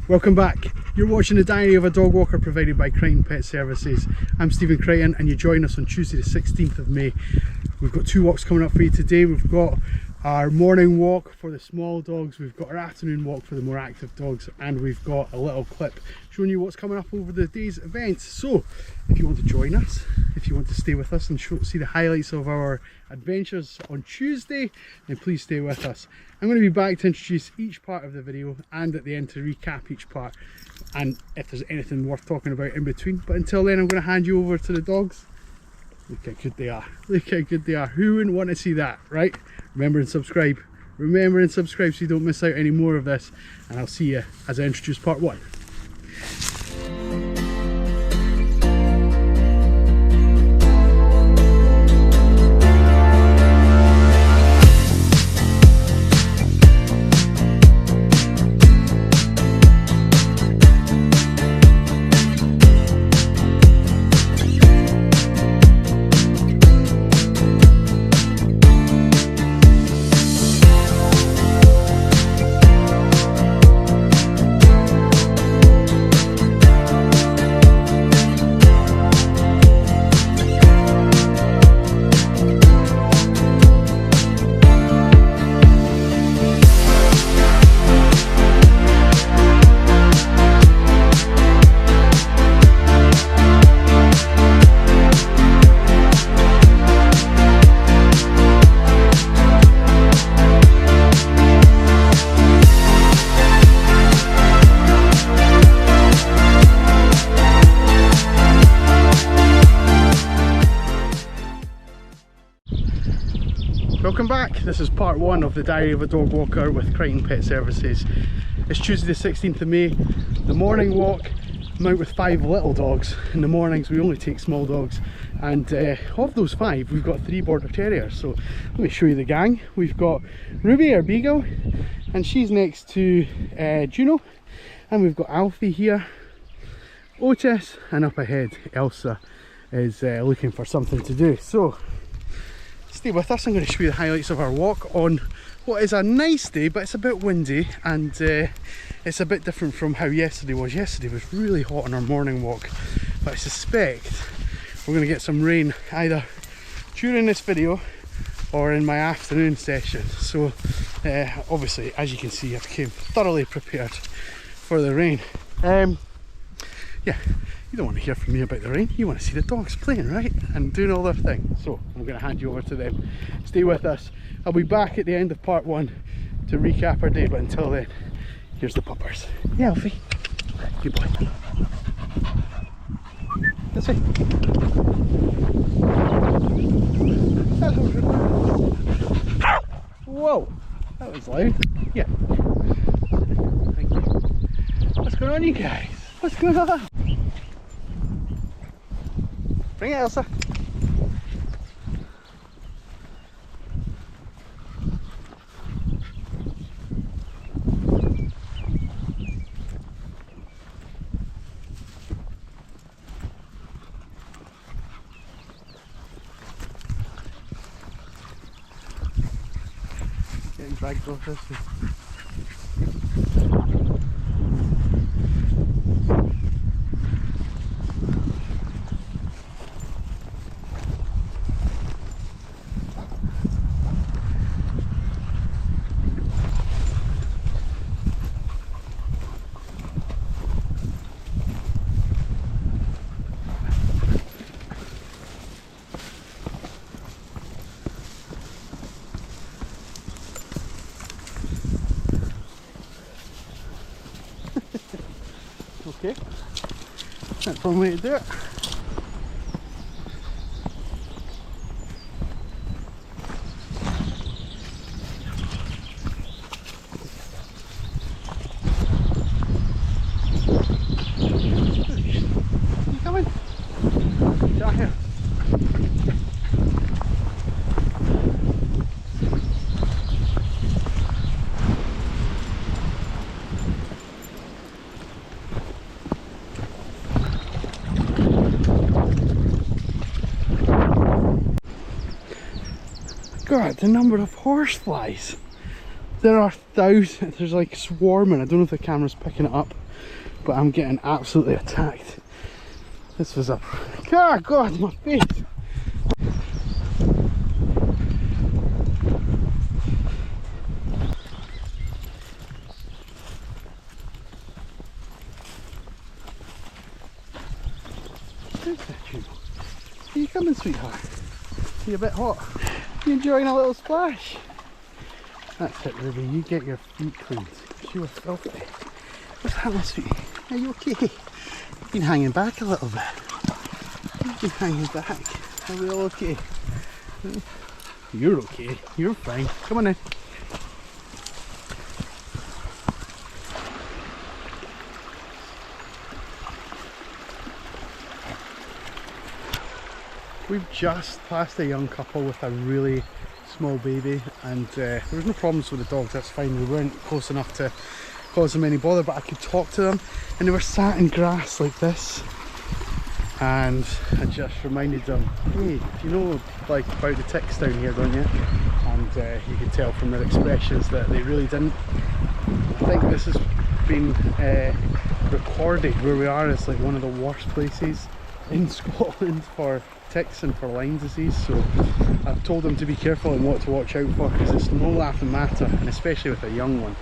Welcome back. You're watching the Diary of a Dog Walker provided by Crighton Pet Services. I'm Stephen Crighton and you join us on Tuesday the 16th of May. We've got two walks coming up for you today. We've got our morning walk for the small dogs, we've got our afternoon walk for the more active dogs, and we've got a little clip showing you what's coming up over the day's events. So if you want to join us, if you want to stay with us and see the highlights of our adventures on Tuesday, then please stay with us. I'm going to be back to introduce each part of the video and at the end to recap each part, and if there's anything worth talking about in between. But until then, I'm going to hand you over to the dogs. Look how good they are. Look how good they are. Who wouldn't want to see that, right? Remember and subscribe. Remember and subscribe so you don't miss out any more of this. And I'll see you as I introduce part one. Welcome back. This is part one of the Diary of a Dog Walker with Crichton Pet Services. It's Tuesday the 16th of May. The morning walk, I'm out with 5 little dogs. In the mornings we only take small dogs, and of those 5 we've got 3 Border Terriers. So let me show you the gang. We've got Ruby, our Beagle, and she's next to Juno, and we've got Alfie here, Otis, and up ahead Elsa is looking for something to do. So stay with us. I'm going to show you the highlights of our walk on what is a nice day, but it's a bit windy, and it's a bit different from how yesterday was. Yesterday was really hot on our morning walk, but I suspect we're going to get some rain either during this video or in my afternoon session. So obviously, as you can see, I've came thoroughly prepared for the rain. Yeah, you don't want to hear from me about the rain, you want to see the dogs playing, right? And doing all their thing. So I'm going to hand you over to them. Stay with us. I'll be back at the end of part one to recap our day, but until then, here's the puppers. Yeah, Alfie. Good boy. This way. Whoa, that was loud. Yeah. Thank you. What's going on, you guys? What's going on? Bring it, Elsa. Getting dragged off this way. Okay, that's one way to do it. You coming? Down here. God, the number of horseflies. There are thousands, there's like swarming. I don't know if the camera's picking it up, but I'm getting absolutely attacked. This was a... Oh God, my face! Where's that, Juno? Are you coming, sweetheart? Are you a bit hot? You enjoying a little splash? That's it, Ruby. You get your feet cleaned. You were filthy. What's happening, sweetie? Are you okay? You've been hanging back a little bit. You've been hanging back. Are we all okay? You're okay. You're fine. Come on in. We've just passed a young couple with a really small baby, and there was no problems with the dogs. That's fine. We weren't close enough to cause them any bother, but I could talk to them, and they were sat in grass like this, and I just reminded them, hey, you know like about the ticks down here, don't you? And you could tell from their expressions that they really didn't. I think this has been recorded where we are as like one of the worst places in Scotland for ticks and for Lyme disease, so I've told them to be careful and what to watch out for, because it's no laughing matter, and especially with a young one.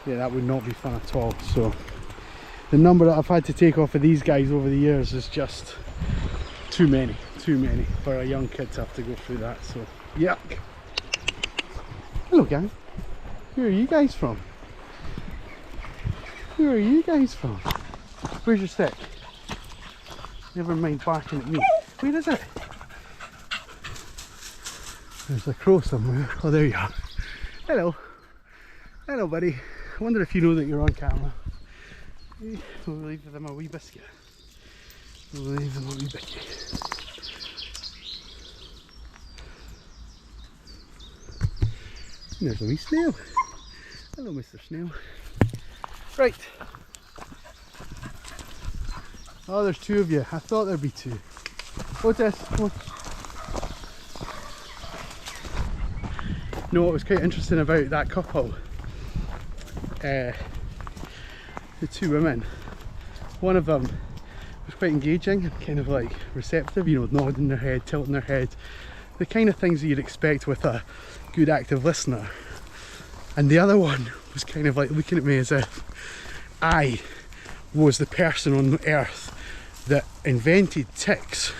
Yeah, that would not be fun at all. So the number that I've had to take off of these guys over the years is just too many for a young kid to have to go through that. So yuck. Hello gang, who are you guys from? Who are you guys from? Where's your stick? Never mind barking at me. Where is it? There's a crow somewhere. Oh, there you are. Hello. Hello, buddy. I wonder if you know that you're on camera. We'll leave them a wee biscuit. We'll leave them a wee biscuit. And there's a wee snail. Hello, Mr. Snail. Right. Oh, there's two of you. I thought there'd be two. Otis, come on. You know what was quite interesting about that couple? The two women. One of them was quite engaging and kind of like receptive, you know, nodding their head, tilting their head. The kind of things that you'd expect with a good active listener. And the other one was kind of like looking at me as if I was the person on earth that invented ticks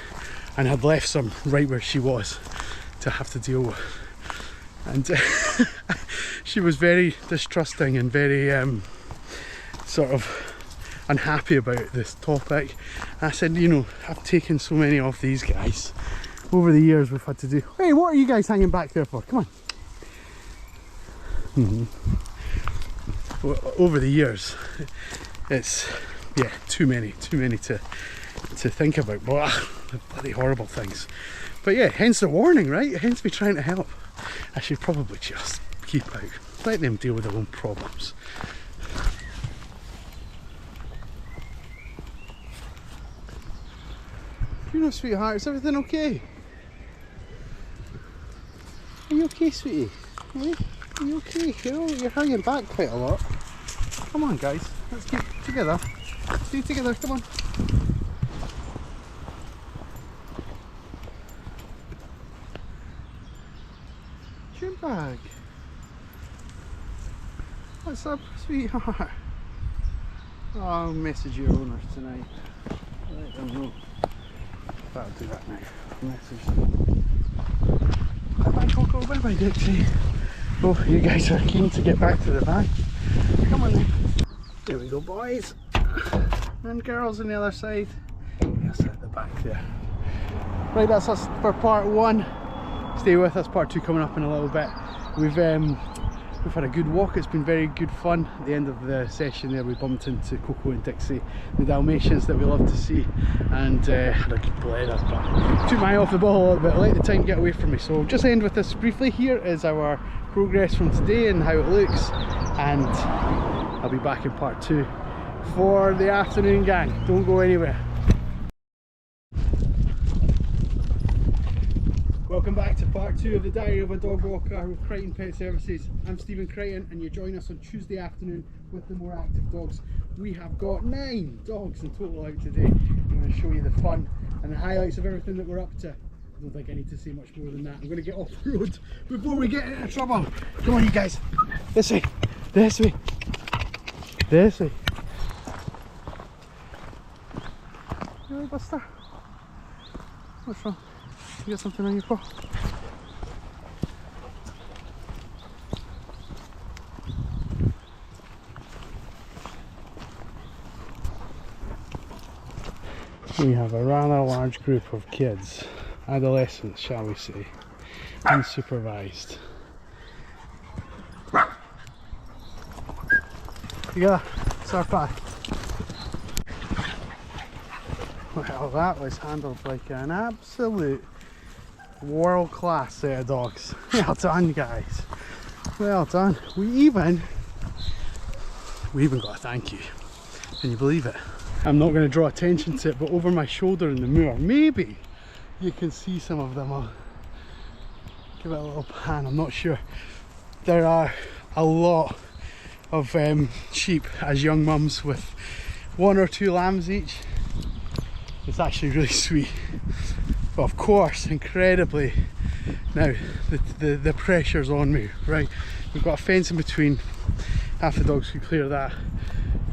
and had left some right where she was to have to deal with. And she was very distrusting and very sort of unhappy about this topic. I said, you know, I've taken so many of these guys over the years. We've had to do. Hey, what are you guys hanging back there for? Come on. Over the years, it's yeah, too many to think about. Blah, bloody horrible things. But yeah, hence the warning, right? Hence me trying to help. I should probably just keep out, let them deal with their own problems. You know, sweetheart, is everything okay? Are you okay, sweetie? Are you okay? You're hanging back quite a lot. Come on, guys, let's keep together. Stay together, come on. Gym bag. What's up, sweetheart? Oh, I'll message your owners tonight. Let them know. I'll do that now. Message them. Bye bye, Coco. Bye bye, Dixie. Oh, you guys are keen to get back to the van. Come on then. There we go, boys. And girls on the other side. Yes, at the back there. Right, that's us for part one. Stay with us, part two coming up in a little bit. We've had a good walk. It's been very good fun. At the end of the session there, we bumped into Coco and Dixie, the Dalmatians that we love to see, and had a good bladder. But took my eye off the ball a little bit. I let the time get away from me. So just end with this briefly. Here is our progress from today and how it looks, and I'll be back in part two for the afternoon, gang. Don't go anywhere. Welcome back to part part 2 of the Diary of a Dog Walker with Crighton Pet Services. I'm Stephen Crighton and you join us on Tuesday afternoon with the more active dogs. We have got 9 dogs in total out today. I'm going to show you the fun and the highlights of everything that we're up to. I don't think I need to say much more than that. I'm going to get off the road before we get into trouble. Come on you guys, this way, this way, this way. You alright, Buster? What's wrong? You got something on your paw? We have a rather large group of kids, adolescents shall we say, unsupervised. Together, it's our path. Well, that was handled like an absolute world-class set of dogs. Well done, guys. Well done. We even got a thank you. Can you believe it? I'm not going to draw attention to it, but over my shoulder in the moor, maybe you can see some of them. I'll give it a little pan. I'm not sure. There are a lot of sheep as young mums with 1 or 2 lambs each. It's actually really sweet, but of course, incredibly, now the pressure's on me, right? We've got a fence in between. Half the dogs could clear that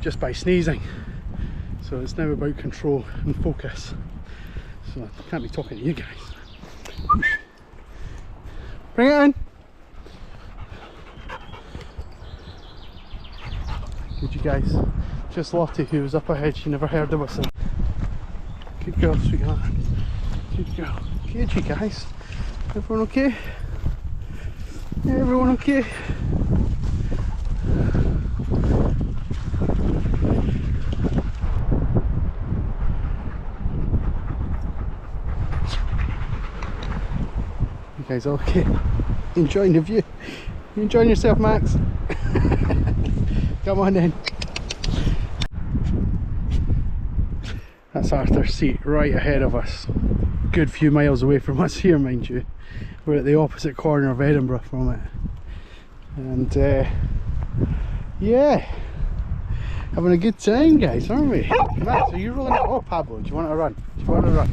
just by sneezing, so it's now about control and focus. So I can't be talking to you guys. Bring it in. Good, you guys. Just Lottie, who was up ahead, she never heard the whistle. Good girl, sweetheart. Good girl. Good, you guys. Everyone okay? Yeah, everyone okay? You guys okay? Enjoying the view? You enjoying yourself, Max? Come on in. That's Arthur's seat right ahead of us. Good few miles away from us here, mind you. We're at the opposite corner of Edinburgh from it. And yeah, having a good time, guys, aren't we? Max, are you rolling it? Oh, Pablo, do you want to run? Do you want to run?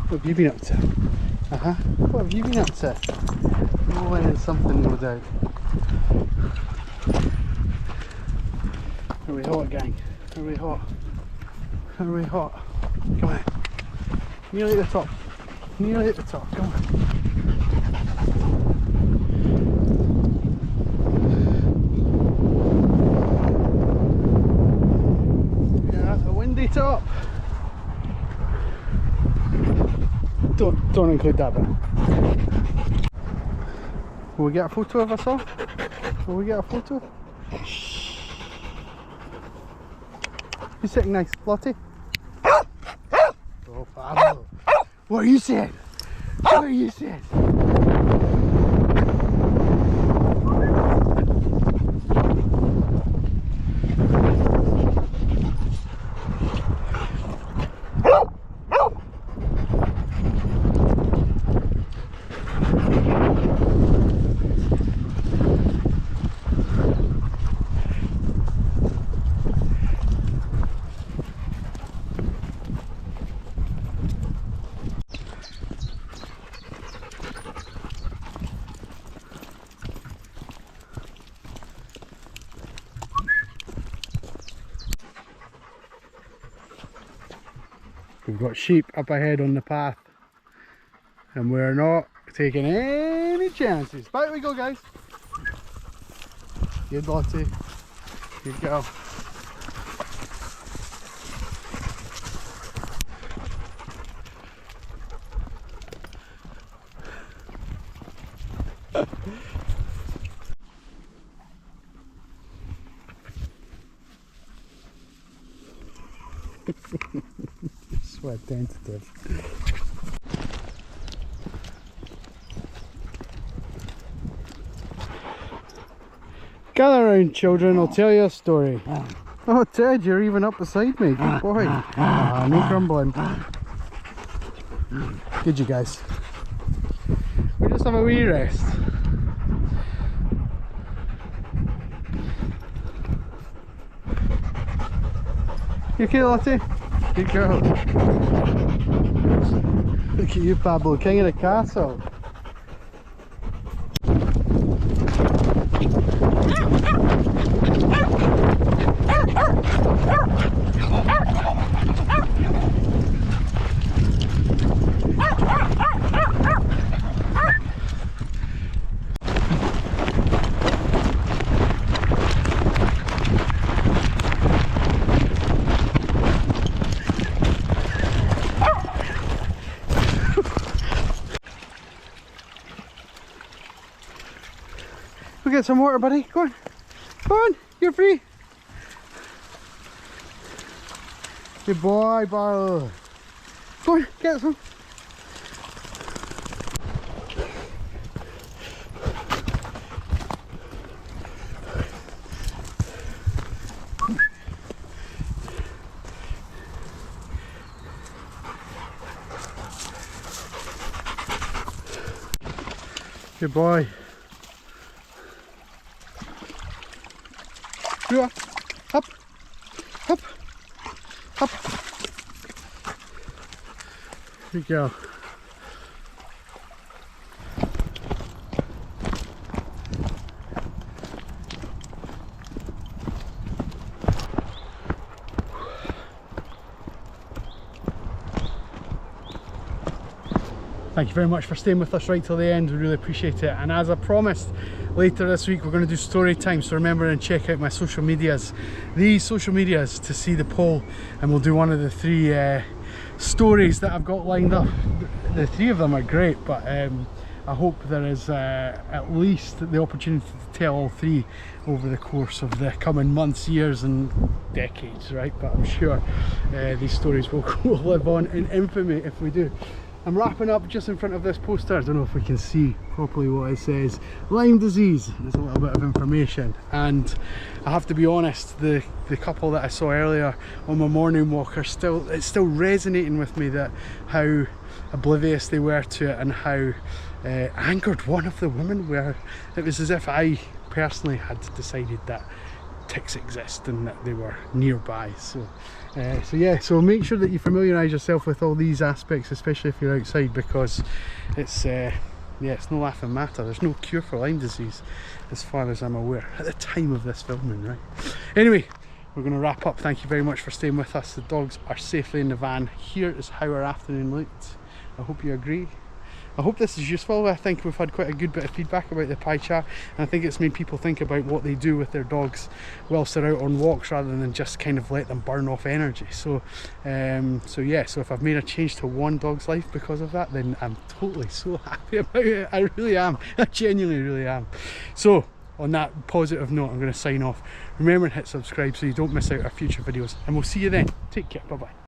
What have you been up to? What have you been up to? Rolling in something, no doubt. Are we hot, gang? Are we hot? Are we hot? Come on. Nearly at the top. Nearly at the top. Come on. Yeah, that's a windy top. Don't include that bit. Will we get a photo of us all? Will we get a photo? Shh. Who's sitting nice? Lottie? Oh, Pablo. What are you saying? What are you saying? We've got sheep up ahead on the path and we're not taking any chances. Back we go, guys. Good, Lottie. Good girl. Sweat tentative. Gather round, children, I'll tell you a story. Oh, Ted, you're even up beside me. Good boy. No grumbling. Good, you guys. We just have a wee rest. You okay, Lottie? Good girl. Look at you, Pablo, king of the castle. Go get some water, buddy. Go on. Go on. You're free. Good boy, Barlow. Go on. Get some. Good boy. You are. Up. Up. Up. Here we go. Thank you very much for staying with us right till the end. We really appreciate it. And as I promised, later this week we're going to do story time, so remember and check out my social medias, these social medias, to see the poll, and we'll do one of the 3 stories that I've got lined up. The 3 of them are great, but I hope there is at least the opportunity to tell all 3 over the course of the coming months, years and decades, right? But I'm sure these stories will live on in infamy if we do. I'm wrapping up just in front of this poster. I don't know if we can see properly what it says. Lyme disease. There's a little bit of information, and I have to be honest, the couple that I saw earlier on my morning walk it's still resonating with me, that how oblivious they were to it and how angered one of the women were. It was as if I personally had decided that ticks exist and that they were nearby. So so make sure that you familiarise yourself with all these aspects, especially if you're outside, because it's it's no laughing matter. There's no cure for Lyme disease as far as I'm aware at the time of this filming, right? Anyway, we're going to wrap up. Thank you very much for staying with us. The dogs are safely in the van. Here is how our afternoon looked. I hope you agree. I hope this is useful. I think we've had quite a good bit of feedback about the pie chart, and I think it's made people think about what they do with their dogs whilst they're out on walks, rather than just kind of let them burn off energy. So so if I've made a change to one dog's life because of that, then I'm totally so happy about it. I really am. I genuinely really am. So on that positive note, I'm going to sign off. Remember and hit subscribe so you don't miss out our future videos, and we'll see you then. Take care. Bye bye.